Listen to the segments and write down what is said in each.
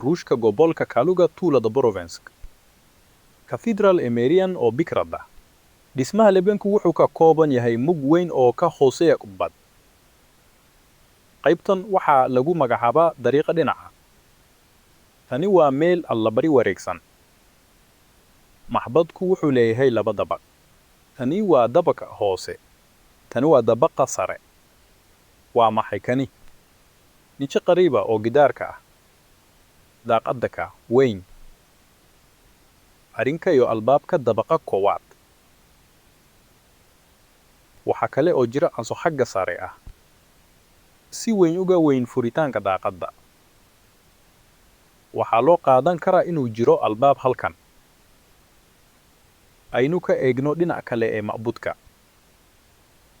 ruushka gobolka Kaluga tuulada Borovensk. Cathedral Emerian oo bikrada. Dhismaha lebanku wuxuu ka kooban yahay mug weyn oo ka hooseeya kubbad. Qaybtan waxaa lagu magacaabaa dariiqa dhinaca. Tani waa meel allabari wareegsan. Maxbadku wuxuu leeyahay laba dabaq. Tani waa dabaqa hoose. Tani waa dabaqa sare. Waa maxay kani? Niche qariiba oo gidaarka ah. Daaqadda ka weyn. Arrinka iyo albaabka dabaqa koowaad. Waxa kale oo jira anso xagga sare ah. Si weyn uga weyn furitaanka daaqadda. Waxaa loo qaadan karaa inuu jiro albaab halkan. Aynu ka eegno dhinac kale ee macbudka.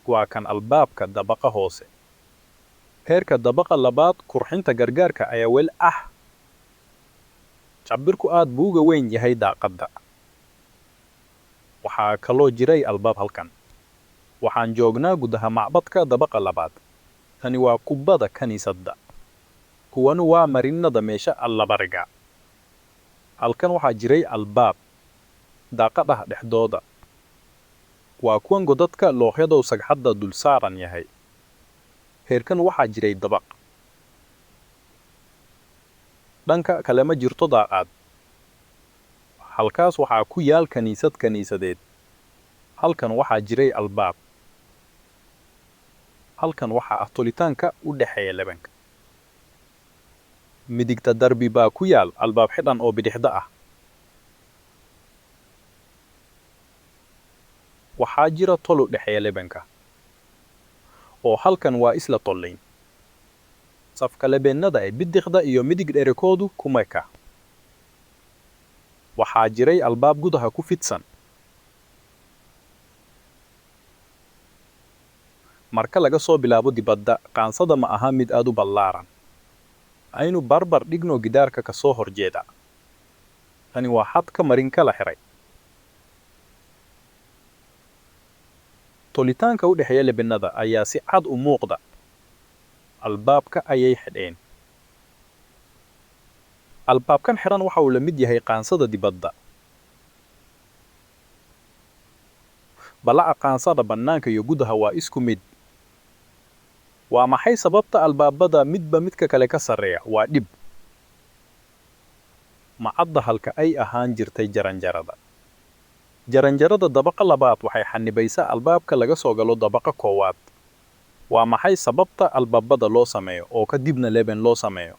Waa kan albaabka dabaqa hoose. Heerka dabaqa labaad qurxinta gargaarka ayaa weli ah. Cabirku aad buu uga weyn yahay daaqadda. Waxaa kaloo jiray albaab halkan. Waxaan joognaa gudaha macbadka dabaqa labaad. Tani waa kubbada kaniisadda. Kuwanu waa marinada meesha allabariga. Halkan waxaa jiray albaab. Daaqadaha dhexdooda. Waa kuwan godadka looxyada sagxadda dul saaran yahay. Heerkan waxaa jiray dabaq. Dhanka kale ma jirto daaqad. Halkaas waxaa ku yaal kaniisadeed. Halkan waxaa jiray albaab. Halkan waxaa ah tolitaanka u dhaxeeya lebanka. Midigta darbi baa ku yaal albaab xidhan oo bidixda ah. Waxaa jira tolo dhaxeeya lebanka. Oo halkan waa isla tollayn. Safka lebenada ee bidixda iyo midig dherekoodu kuma eka. Waxaa jiray albaab gudaha ku fidsan. Marka laga soo bilaabo dibadda, qaansada ma aha mid aad u ballaaran. Aynu barbar dhigno gidaarka ka soo horjeeda. Tani waa xadka marinka la xiray. Tolitaanka u dhaxeeya lebenada ayaa si cad u muuqda. Albaabka ayay xidheen. Albaabkan xiran waxa uu la mid yahay qaansada dibadda. Balaca qaansada bannaanka iyo gudaha waa isku mid. Waa maxay sababta albaabada midba midka kale ka sareeya? Waa dhib. Macadda halka ay ahaan jirtay jaranjarada. Jaranjarada dabaqa labaad waxay xanibaysaa albaabka laga soo galo dabaqa koowaad. Waa maxay sababta albaabada loo sameeyo oo ka dibna leben loo sameeyo?